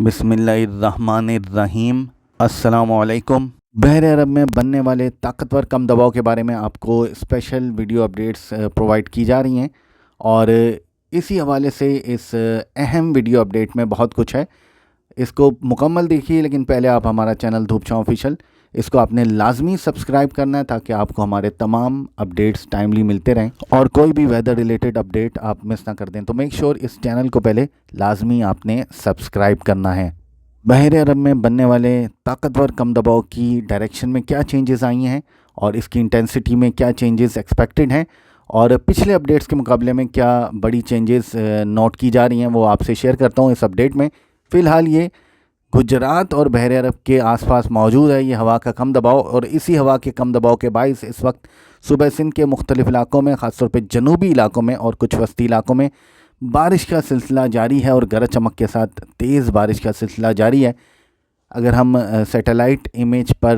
बिस्मिल्लाहिर्रहमानिर्रहीम। अस्सलामुअलैकुम। बहर अरब में बनने वाले ताकतवर कम दबाव के बारे में आपको स्पेशल वीडियो अपडेट्स प्रोवाइड की जा रही हैं और इसी हवाले से इस अहम वीडियो अपडेट में बहुत कुछ है। इसको मुकम्मल देखिए, लेकिन पहले आप हमारा चैनल धूप छाँव ऑफिशियल इसको आपने लाजमी सब्सक्राइब करना है ताकि आपको हमारे तमाम अपडेट्स टाइमली मिलते रहें और कोई भी वेदर रिलेटेड अपडेट आप मिस ना कर दें। तो मेक श्योर इस चैनल को पहले लाजमी आपने सब्सक्राइब करना है। बहर अरब में बनने वाले ताकतवर कम दबाव की डायरेक्शन में क्या चेंजेस आई हैं और इसकी इंटेंसिटी में क्या चेंजेस एक्सपेक्टेड हैं और पिछले अपडेट्स के मुकाबले में क्या बड़ी चेंजेस नोट की जा रही हैं, वो आपसे शेयर करता हूँ इस अपडेट में। फ़िलहाल ये गुजरात और बहर अरब के आसपास मौजूद है ये हवा का कम दबाव, और इसी हवा के कम दबाव के बायस इस वक्त सूबा सिंध के मुख्तलिफ इलाकों में, ख़ासतौर पे जनूबी इलाकों में और कुछ वस्ती इलाकों में बारिश का सिलसिला जारी है और गरज चमक के साथ तेज़ बारिश का सिलसिला जारी है। अगर हम सैटेलाइट इमेज पर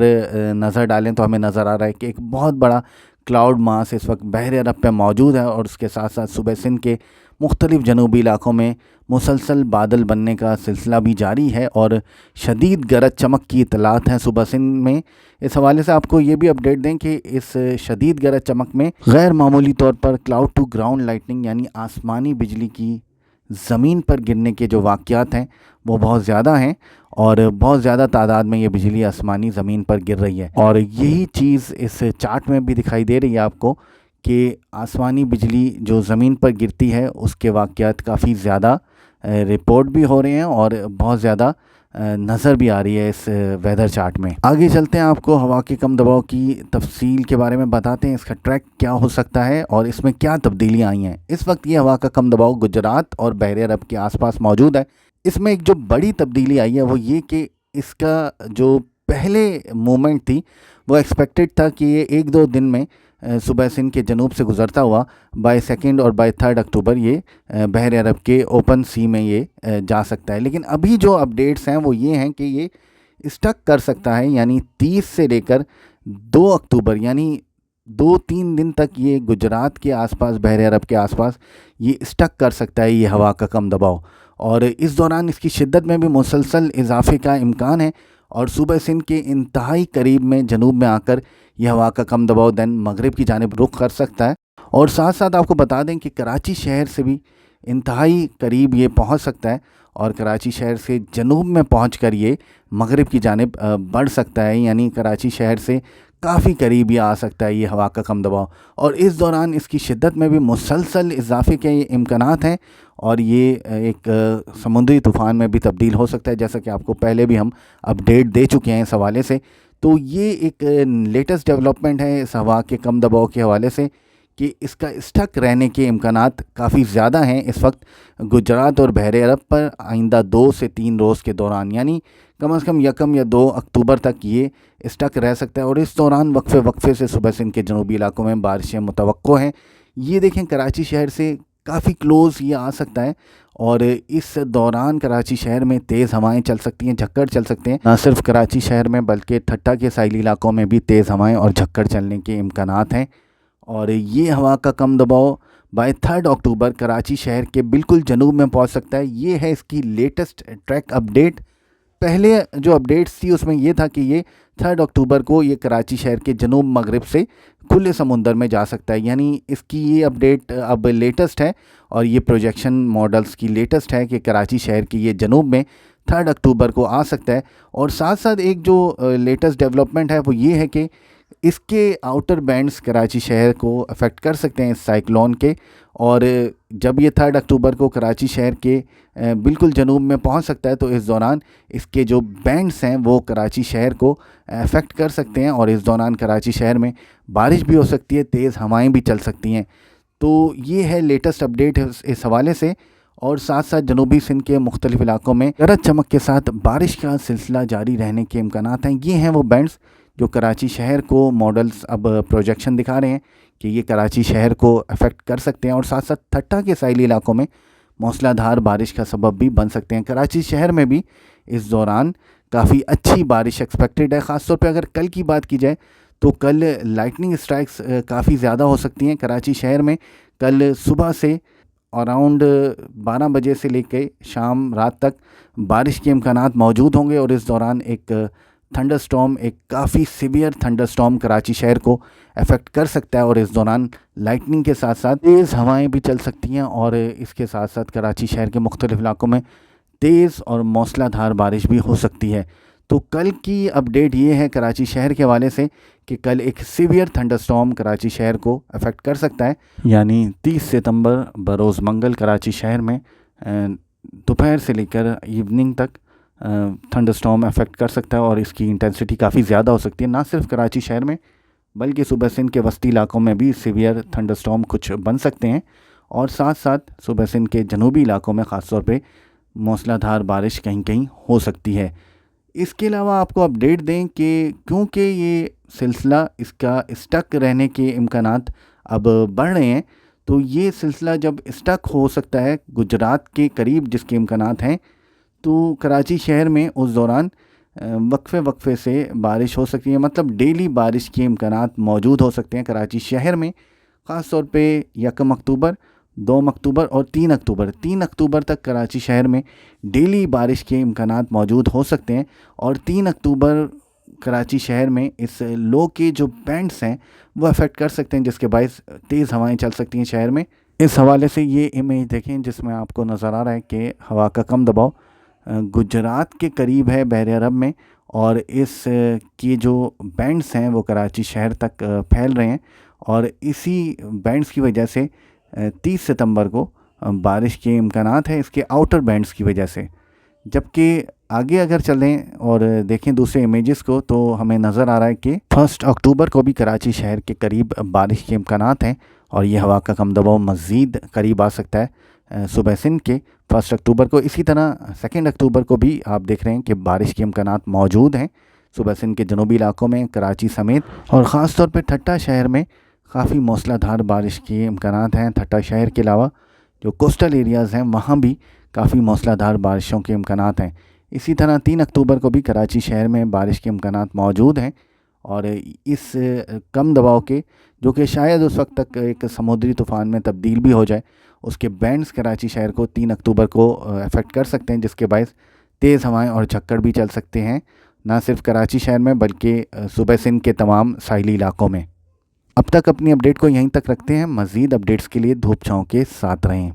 नज़र डालें तो हमें नज़र आ रहा है कि एक बहुत बड़ा क्लाउड मास इस वक्त बहर अरब पे मौजूद है और उसके साथ साथ सूबे सिंध के मुख्तलिफ जनूबी इलाकों में मुसलसल बादल बनने का सिलसिला भी जारी है और शदीद गरज चमक की इतलात हैं सूबा सिंध में। इस हवाले से आपको ये भी अपडेट दें कि इस शदीद गरज चमक में गैर मामूली तौर पर क्लाउड टू ग्राउंड लाइटनिंग यानी आसमानी बिजली की ज़मीन पर गिरने के जो वाक़यात हैं वो बहुत ज़्यादा हैं और बहुत ज़्यादा तादाद में ये बिजली आसमानी ज़मीन पर गिर रही है। और यही चीज़ इस चार्ट में भी दिखाई दे रही है आपको कि आसमानी बिजली जो ज़मीन पर गिरती है उसके वाक़यात काफ़ी ज़्यादा रिपोर्ट भी हो रहे हैं और बहुत ज़्यादा नज़र भी आ रही है इस वेदर चार्ट में। आगे चलते हैं, आपको हवा के कम दबाव की तफसील के बारे में बताते हैं, इसका ट्रैक क्या हो सकता है और इसमें क्या तब्दीलियाँ आई हैं। इस वक्त ये हवा का कम दबाव गुजरात और बहर अरब के आसपास मौजूद है। इसमें एक जो बड़ी तब्दीली आई है वो ये कि इसका जो पहले मूवमेंट थी वो एक्सपेक्टेड था कि ये 1-2 दिन में सूबा सिंध के जनूब से गुज़रता हुआ बाय 2 और बाय 3 अक्टूबर ये बहर अरब के ओपन सी में ये जा सकता है। लेकिन अभी जो अपडेट्स हैं वो ये हैं कि ये स्टक कर सकता है, यानी 30 से लेकर 2 अक्टूबर यानी 2-3 दिन तक ये गुजरात के आसपास, बहर अरब के आसपास ये स्टक कर सकता है ये हवा का कम दबाव, और इस दौरान इसकी शिद्दत में भी मुसलसल इजाफे का इम्कान है और सूबा सिंध के इंतहाई करीब में जनूब में आकर यह हवा का कम दबाव दैन मगरिब की जानिब रुख कर सकता है। और साथ साथ आपको बता दें कि कराची शहर से भी इंतहाई करीब ये पहुंच सकता है और कराची शहर से जनूब में पहुंचकर ये मगरिब की जानिब बढ़ सकता है, यानी कराची शहर से काफ़ी करीब ये आ सकता है ये हवा का कम दबाव। और इस दौरान इसकी शिद्दत में भी मुसलसल इजाफे के इम्कानात हैं और ये एक समुद्री तूफ़ान में भी तब्दील हो सकता है, जैसा कि आपको पहले भी हम अपडेट दे चुके हैं इस हवाले से। तो ये एक लेटेस्ट डेवलपमेंट है इस हवा के कम दबाव के हवाले से कि इसका स्टक रहने के इम्कानात काफ़ी ज़्यादा हैं इस वक्त गुजरात और बहर अरब पर आइंदा 2 से 3 रोज़ के दौरान, यानी कम से कम 1 या 2 अक्टूबर तक ये स्टक रह सकता है। और इस दौरान वक्फे से सूबा सिंध के जनूबी इलाकों में बारिशें मुतवक्को हैं। ये देखें, कराची शहर से काफ़ी क्लोज़ ये आ सकता है और इस दौरान कराची शहर में तेज़ हवाएं चल सकती हैं, झक्कड़ चल सकते हैं। न सिर्फ कराची शहर में बल्कि ठट्टा के साहिली इलाकों में भी तेज़ हवाएं और झक्कड़ चलने के इम्कानात हैं। और ये हवा का कम दबाव बाय 3 अक्टूबर कराची शहर के बिल्कुल जनूब में पहुंच सकता है। ये है इसकी लेटेस्ट ट्रैक अपडेट। पहले जो अपडेट्स थी उसमें यह था कि ये 3 अक्टूबर को ये कराची शहर के जनूब मगरिब से खुले समुंदर में जा सकता है, यानी इसकी ये अपडेट अब लेटेस्ट है और ये प्रोजेक्शन मॉडल्स की लेटेस्ट है कि कराची शहर के ये जनूब में 3 अक्टूबर को आ सकता है। और साथ साथ एक जो लेटेस्ट डेवलपमेंट है वो ये है कि इसके आउटर बैंड्स कराची शहर को अफेक्ट कर सकते हैं इस साइक्लोन के, और जब ये 3 अक्टूबर को कराची शहर के बिल्कुल जनूब में पहुंच सकता है तो इस दौरान इसके जो बैंड्स हैं वो कराची शहर को अफेक्ट कर सकते हैं और इस दौरान कराची शहर में बारिश भी हो सकती है, तेज़ हवाएं भी चल सकती हैं। तो ये है लेटेस्ट अपडेट इस हवाले से। और साथ साथ जनूबी सिंध के मुख्तलिफ इलाकों में गरज चमक के साथ बारिश का सिलसिला जारी रहने के इम्कानात हैं। ये हैं वो बैंड्स जो कराची शहर को मॉडल्स अब प्रोजेक्शन दिखा रहे हैं कि ये कराची शहर को अफेक्ट कर सकते हैं और साथ साथ ठट्टा के साहिली इलाकों में मौसलाधार बारिश का सबब भी बन सकते हैं। कराची शहर में भी इस दौरान काफ़ी अच्छी बारिश एक्सपेक्टेड है। ख़ासतौर पे अगर कल की बात की जाए तो कल लाइटनिंग स्ट्राइक्स काफ़ी ज़्यादा हो सकती हैं कराची शहर में। कल सुबह से अराउंड 12 बजे से लेकर शाम रात तक बारिश के इम्कानात मौजूद होंगे और इस दौरान एक थंडरस्टॉर्म, एक काफ़ी सीवियर थंडरस्टॉर्म कराची शहर को अफेक्ट कर सकता है और इस दौरान लाइटनिंग के साथ साथ तेज़ हवाएं भी चल सकती हैं और इसके साथ साथ कराची शहर के मुख्तलिफ इलाकों में तेज़ और मौसलाधार बारिश भी हो सकती है। तो कल की अपडेट ये है कराची शहर के हवाले से कि कल एक सीवियर थंडरस्टॉर्म कराची शहर को अफेक्ट कर सकता है, यानी 30 सितंबर बरोज़ मंगल कराची शहर में दोपहर से लेकर इवनिंग तक थंडरस्टॉर्म अफेक्ट कर सकता है और इसकी इंटेंसिटी काफ़ी ज़्यादा हो सकती है। ना सिर्फ कराची शहर में बल्कि सूबा सिंध के वस्ती इलाकों में भी सीवियर थंडरस्टॉर्म कुछ बन सकते हैं और साथ साथ सूबा सिंध के जनूबी इलाकों में ख़ास तौर पे मूसलाधार बारिश कहीं कहीं हो सकती है। इसके अलावा आपको अपडेट दें कि क्योंकि ये सिलसिला इसका स्टक रहने के इम्कानात अब बढ़ रहे हैं, तो ये सिलसिला जब स्टक हो सकता है गुजरात के करीब जिसके इम्कानात हैं, तो कराची शहर में उस दौरान वक्फे से बारिश हो सकती है। मतलब डेली बारिश के इम्कानात मौजूद हो सकते हैं कराची शहर में, ख़ास तौर पे 1 अक्टूबर, 2 अक्टूबर और 3 अक्टूबर। 3 अक्टूबर तक कराची शहर में डेली बारिश के इम्कानात मौजूद हो सकते हैं और 3 अक्टूबर कराची शहर में इस लो के जो बैंड्स हैं वो अफेक्ट कर सकते हैं, जिसके बायस तेज़ हवाएं चल सकती हैं शहर में। इस हवाले से ये इमेज देखें जिसमें आपको नज़र आ रहा है कि हवा का कम दबाव गुजरात के करीब है बहर अरब में और इस की जो बैंड्स हैं वो कराची शहर तक फैल रहे हैं और इसी बैंड्स की वजह से 30 सितंबर को बारिश के इम्कानात है इसके आउटर बैंड्स की वजह से। जबकि आगे अगर चलें और देखें दूसरे इमेजेस को तो हमें नज़र आ रहा है कि 1 अक्टूबर को भी कराची शहर के करीब बारिश के इम्कानात हैं और ये हवा का कम दबाव मज़ीद करीब आ सकता है सूबा सिंध के 1 अक्टूबर को। इसी तरह 2 अक्टूबर को भी आप देख रहे हैं कि बारिश के इम्कानात मौजूद हैं सूबा सिंध के जनूबी इलाकों में, कराची समेत, और ख़ास तौर पे ठट्टा शहर में काफ़ी मूसलाधार बारिश के इम्कानात हैं। ठट्टा शहर के अलावा जो कोस्टल एरियाज़ हैं वहाँ भी काफ़ी मूसलाधार बारिशों के इम्कानात हैं। इसी तरह 3 अक्टूबर को भी कराची शहर में बारिश के इम्कानात मौजूद हैं और इस कम दबाव के, जो कि शायद उस वक्त तक एक समुद्री तूफ़ान में तब्दील भी हो जाए, उसके बैंड्स कराची शहर को 3 अक्टूबर को अफेक्ट कर सकते हैं, जिसके बायस तेज़ हवाएं और झक्कड़ भी चल सकते हैं, ना सिर्फ कराची शहर में बल्कि सूबा सिंध के तमाम साहिली इलाकों में। अब तक अपनी अपडेट को यहीं तक रखते हैं। मज़ीद अपडेट्स के लिए धूप छाँव के साथ रहें।